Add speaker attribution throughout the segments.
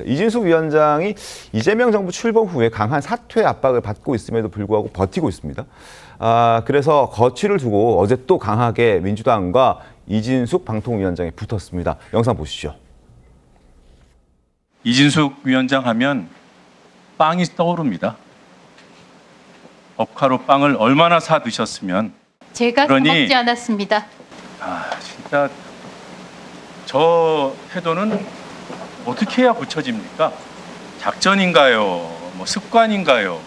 Speaker 1: 이진숙 위원장이 이재명 정부 출범 후에 강한 사퇴 압박을 받고 있음에도 불구하고 버티고 있습니다. 그래서 거취를 두고 어제 또 강하게 민주당과 이진숙 방통위원장이 붙었습니다. 영상 보시죠.
Speaker 2: 이진숙 위원장 하면 빵이 떠오릅니다. 법카로 빵을 얼마나 사 드셨으면.
Speaker 3: 제가 먹지 않았습니다.
Speaker 2: 진짜 저 태도는 어떻게 해야 고쳐집니까? 작전인가요? 뭐 습관인가요?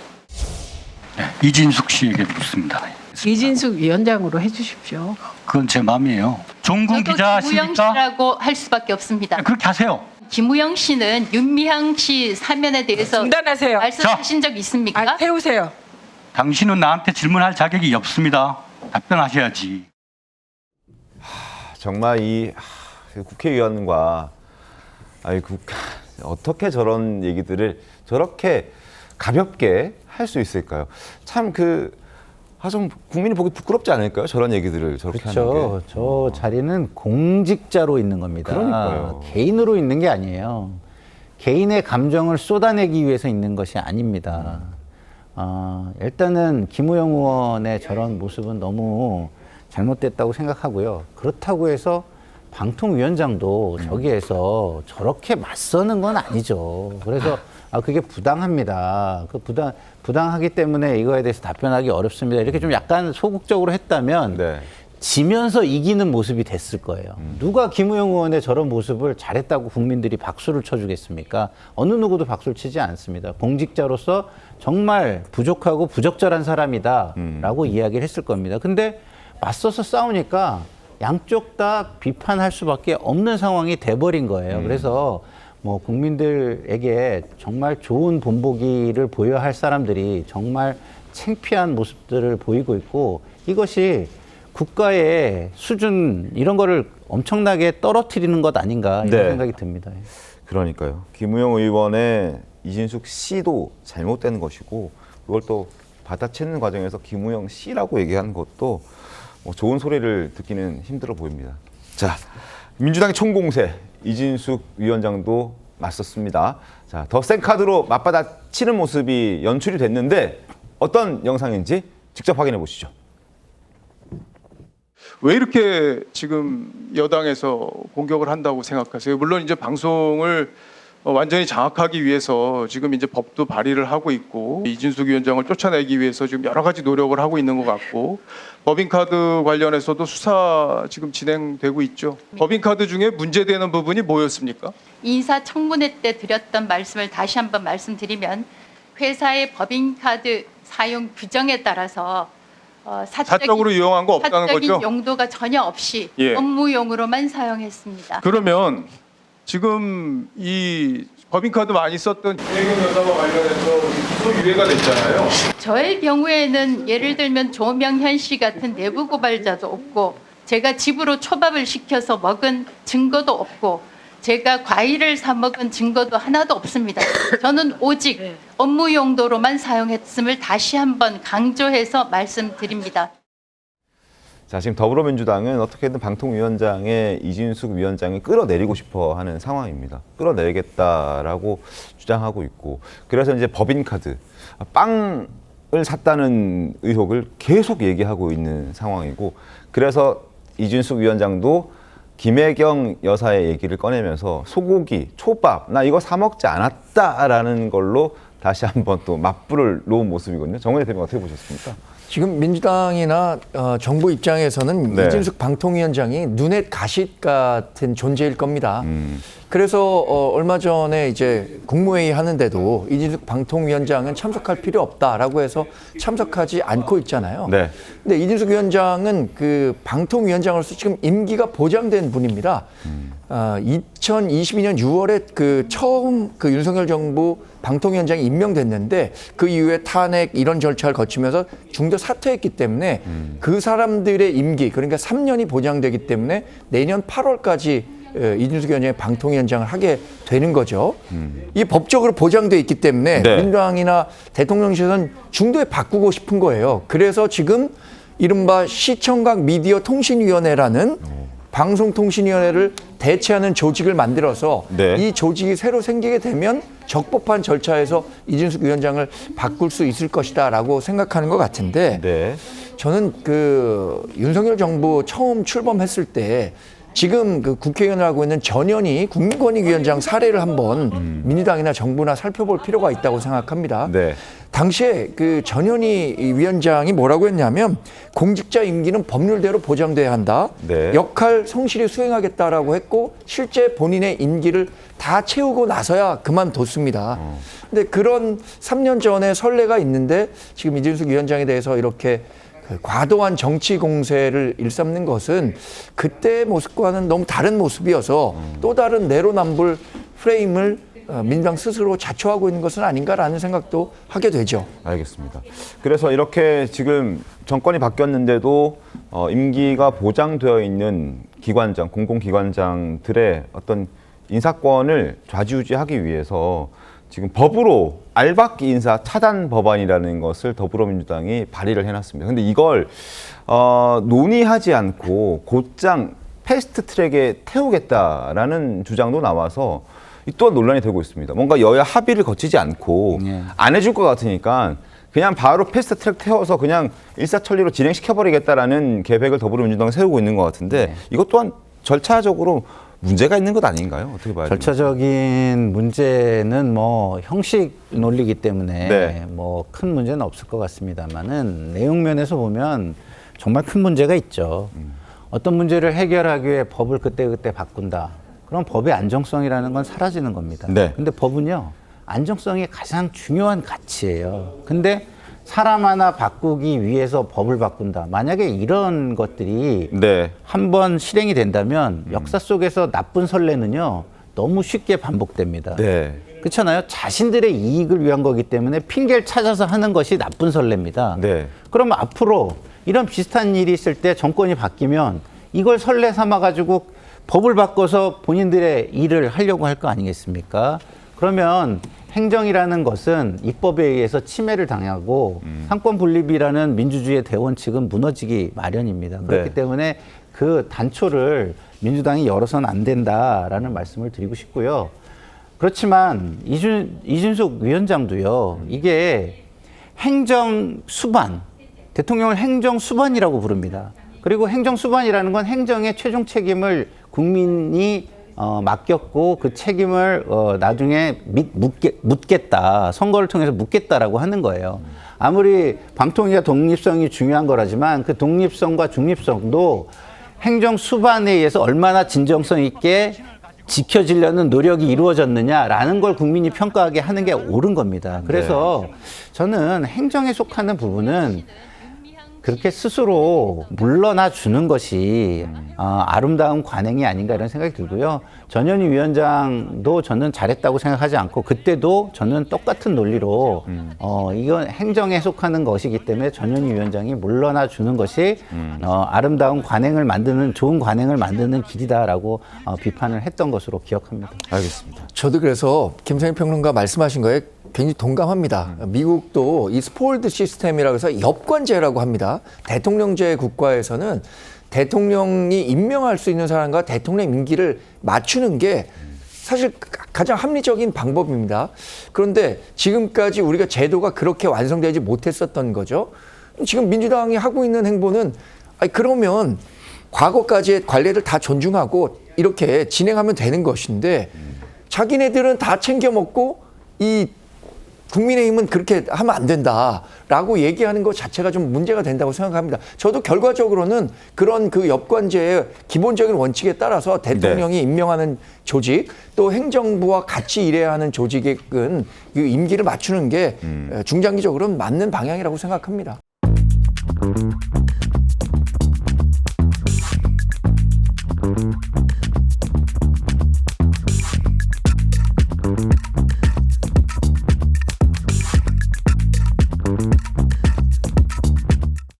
Speaker 4: 이진숙 씨에게 묻습니다.
Speaker 5: 이진숙 위원장으로 해주십시오.
Speaker 4: 그건 제 마음이에요. 종군
Speaker 3: 저도
Speaker 4: 기자시니까
Speaker 3: 김우영 씨라고 할 수밖에 없습니다.
Speaker 4: 그렇게 하세요.
Speaker 3: 김우영 씨는 윤미향 씨 사면에 대해서
Speaker 5: 중단하세요.
Speaker 3: 말씀하신 적 있습니까?
Speaker 5: 태우세요.
Speaker 4: 당신은 나한테 질문할 자격이 없습니다. 답변하셔야지.
Speaker 1: 정말 이 국회의원과 어떻게 저런 얘기들을 저렇게 가볍게 할 수 있을까요? 참 좀 국민이 보기 부끄럽지 않을까요? 저런 얘기들을 저렇게 하는 게.
Speaker 6: 그렇죠. 저 자리는 공직자로 있는 겁니다.
Speaker 1: 그러니까요.
Speaker 6: 개인으로 있는 게 아니에요. 개인의 감정을 쏟아내기 위해서 있는 것이 아닙니다. 일단은 김우영 의원의 저런 모습은 너무 잘못됐다고 생각하고요. 그렇다고 해서 방통위원장도 저기에서 저렇게 맞서는 건 아니죠. 그래서 그게 부당합니다. 부당하기 때문에 이거에 대해서 답변하기 어렵습니다. 이렇게 좀 약간 소극적으로 했다면
Speaker 1: 네.
Speaker 6: 지면서 이기는 모습이 됐을 거예요. 누가 김우영 의원의 저런 모습을 잘했다고 국민들이 박수를 쳐주겠습니까? 어느 누구도 박수를 치지 않습니다. 공직자로서 정말 부족하고 부적절한 사람이다라고 이야기를 했을 겁니다. 근데 맞서서 싸우니까 양쪽 다 비판할 수밖에 없는 상황이 돼버린 거예요. 그래서 뭐 국민들에게 정말 좋은 본보기를 보여야 할 사람들이 정말 창피한 모습들을 보이고 있고, 이것이 국가의 수준 이런 거를 엄청나게 떨어뜨리는 것 아닌가 이런 생각이 듭니다.
Speaker 1: 그러니까요. 김우영 의원의 이진숙 씨도 잘못된 것이고, 그걸 또 받아치는 과정에서 김우영 씨라고 얘기하는 것도 뭐 좋은 소리를 듣기는 힘들어 보입니다. 자, 민주당의 총공세 이진숙 위원장도 맞섰습니다. 자, 더 센 카드로 맞받아치는 모습이 연출이 됐는데 어떤 영상인지 직접 확인해 보시죠.
Speaker 7: 왜 이렇게 지금 여당에서 공격을 한다고 생각하세요? 물론 이제 방송을 완전히 장악하기 위해서 지금 이제 법도 발의를 하고 있고, 이진숙 위원장을 쫓아내기 위해서 지금 여러 가지 노력을 하고 있는 것 같고, 법인카드 관련해서도 수사 지금 진행되고 있죠. 법인카드 중에 문제되는 부분이 뭐였습니까?
Speaker 3: 인사청문회 때 드렸던 말씀을 다시 한번 말씀드리면, 회사의 법인카드 사용 규정에 따라서
Speaker 7: 사적으로 이용한 거 없다는
Speaker 3: 사적인
Speaker 7: 거죠?
Speaker 3: 용도가 전혀 없이
Speaker 7: 예.
Speaker 3: 업무용으로만 사용했습니다.
Speaker 7: 그러면 지금 이 법인카드 많이 썼던 김혜경 여사와 관련해서 기소 유예가 됐잖아요.
Speaker 3: 저의 경우에는 예를 들면 조명현 씨 같은 내부 고발자도 없고, 제가 집으로 초밥을 시켜서 먹은 증거도 없고, 제가 과일을 사 먹은 증거도 하나도 없습니다. 저는 오직 업무 용도로만 사용했음을 다시 한번 강조해서 말씀드립니다.
Speaker 1: 자, 지금 더불어민주당은 어떻게든 방통위원장의 이진숙 위원장이 끌어내리고 싶어 하는 상황입니다. 끌어내리겠다라고 주장하고 있고, 그래서 이제 법인카드, 빵을 샀다는 의혹을 계속 얘기하고 있는 상황이고, 그래서 이진숙 위원장도 김혜경 여사의 얘기를 꺼내면서 소고기, 초밥, 나 이거 사 먹지 않았다라는 걸로 다시 한번 또 맞불을 놓은 모습이거든요. 정은혜 대표님 어떻게 보셨습니까?
Speaker 8: 지금 민주당이나 정부 입장에서는
Speaker 1: 네.
Speaker 8: 이진숙 방통위원장이 눈에 가시 같은 존재일 겁니다. 그래서 얼마 전에 이제 국무회의 하는데도 이진숙 방통위원장은 참석할 필요 없다라고 해서 참석하지 않고 있잖아요.
Speaker 1: 네.
Speaker 8: 근데 이진숙 위원장은 그 방통위원장으로서 지금 임기가 보장된 분입니다. 2022년 6월에 그 처음 그 윤석열 정부 방통위원장이 임명됐는데, 그 이후에 탄핵 이런 절차를 거치면서 중도 사퇴했기 때문에 그 사람들의 임기, 그러니까 3년이 보장되기 때문에 내년 8월까지 이진숙 위원장이 방통위원장을 하게 되는 거죠. 이 법적으로 보장돼 있기 때문에
Speaker 1: 네.
Speaker 8: 민주당이나 대통령실은 중도에 바꾸고 싶은 거예요. 그래서 지금 이른바 시청각 미디어 통신위원회라는 방송통신위원회를 대체하는 조직을 만들어서
Speaker 1: 네.
Speaker 8: 이 조직이 새로 생기게 되면 적법한 절차에서 이준숙 위원장을 바꿀 수 있을 것이다라고 생각하는 것 같은데
Speaker 1: 네.
Speaker 8: 저는 그 윤석열 정부 처음 출범했을 때 지금 그 국회의원을 하고 있는 전현희 국민권익위원장 사례를 한번 민주당이나 정부나 살펴볼 필요가 있다고 생각합니다.
Speaker 1: 네.
Speaker 8: 당시에 그 전현희 위원장이 뭐라고 했냐면 공직자 임기는 법률대로 보장돼야 한다.
Speaker 1: 네.
Speaker 8: 역할 성실히 수행하겠다라고 했고 실제 본인의 임기를 다 채우고 나서야 그만뒀습니다. 근데 그런 3년 전에 선례가 있는데 지금 이준숙 위원장에 대해서 이렇게 그 과도한 정치 공세를 일삼는 것은 그때의 모습과는 너무 다른 모습이어서 또 다른 내로남불 프레임을 민주당 스스로 자초하고 있는 것은 아닌가라는 생각도 하게 되죠.
Speaker 1: 알겠습니다. 그래서 이렇게 지금 정권이 바뀌었는데도 임기가 보장되어 있는 기관장, 공공기관장들의 어떤 인사권을 좌지우지하기 위해서 지금 법으로 알박기 인사 차단 법안이라는 것을 더불어민주당이 발의를 해놨습니다. 근데 이걸 논의하지 않고 곧장 패스트트랙에 태우겠다라는 주장도 나와서 이 또한 논란이 되고 있습니다. 뭔가 여야 합의를 거치지 않고 안 해줄 것 같으니까 그냥 바로 패스트트랙 태워서 그냥 일사천리로 진행시켜버리겠다라는 계획을 더불어민주당이 세우고 있는 것 같은데 이것 또한 절차적으로 문제가 있는 것 아닌가요? 어떻게 봐야 됩니까?
Speaker 6: 절차적인 문제는 뭐 형식 논리이기 때문에
Speaker 1: 네.
Speaker 6: 뭐 큰 문제는 없을 것 같습니다만은 내용 면에서 보면 정말 큰 문제가 있죠. 어떤 문제를 해결하기 위해 법을 그때그때 바꾼다. 그럼 법의 안정성이라는 건 사라지는 겁니다.
Speaker 1: 네.
Speaker 6: 근데 법은요, 안정성이 가장 중요한 가치예요. 근데 사람 하나 바꾸기 위해서 법을 바꾼다. 만약에 이런 것들이
Speaker 1: 네.
Speaker 6: 한번 실행이 된다면 역사 속에서 나쁜 선례는요, 너무 쉽게 반복됩니다.
Speaker 1: 네.
Speaker 6: 그렇잖아요. 자신들의 이익을 위한 거기 때문에 핑계를 찾아서 하는 것이 나쁜 선례입니다.
Speaker 1: 네.
Speaker 6: 그러면 앞으로 이런 비슷한 일이 있을 때 정권이 바뀌면 이걸 선례 삼아가지고 법을 바꿔서 본인들의 일을 하려고 할 거 아니겠습니까? 그러면 행정이라는 것은 입법에 의해서 침해를 당하고 상권 분립이라는 민주주의의 대원칙은 무너지기 마련입니다. 그렇기
Speaker 1: 네.
Speaker 6: 때문에 그 단초를 민주당이 열어서는 안 된다라는 말씀을 드리고 싶고요. 그렇지만 이준숙 위원장도요. 이게 행정 수반, 대통령을 행정 수반이라고 부릅니다. 그리고 행정 수반이라는 건 행정의 최종 책임을 국민이 맡겼고 그 책임을 나중에 묻겠다. 선거를 통해서 묻겠다라고 하는 거예요. 아무리 방통위가 독립성이 중요한 거라지만 그 독립성과 중립성도 행정 수반에 의해서 얼마나 진정성 있게 지켜지려는 노력이 이루어졌느냐라는 걸 국민이 평가하게 하는 게 옳은 겁니다. 그래서 저는 행정에 속하는 부분은 그렇게 스스로 물러나 주는 것이 아름다운 관행이 아닌가 이런 생각이 들고요. 전현희 위원장도 저는 잘했다고 생각하지 않고 그때도 저는 똑같은 논리로 이건 행정에 속하는 것이기 때문에 전현희 위원장이 물러나 주는 것이 아름다운 관행을 만드는 좋은 관행을 만드는 길이다라고 비판을 했던 것으로 기억합니다.
Speaker 1: 알겠습니다.
Speaker 8: 저도 그래서 김성희 평론가 말씀하신 거에 굉장히 동감합니다. 미국도 이 스포일드 시스템이라고 해서 엽관제라고 합니다. 대통령제 국가에서는 대통령이 임명할 수 있는 사람과 대통령 임기를 맞추는 게 사실 가장 합리적인 방법입니다. 그런데 지금까지 우리가 제도가 그렇게 완성되지 못했었던 거죠. 지금 민주당이 하고 있는 행보는 그러면 과거까지의 관례를 다 존중하고 이렇게 진행하면 되는 것인데 자기네들은 다 챙겨 먹고 이 국민의힘은 그렇게 하면 안 된다라고 얘기하는 것 자체가 좀 문제가 된다고 생각합니다. 저도 결과적으로는 그런 그 엽관제의 기본적인 원칙에 따라서 대통령이 임명하는 조직 또 행정부와 같이 일해야 하는 조직은 이 임기를 맞추는 게 중장기적으로는 맞는 방향이라고 생각합니다.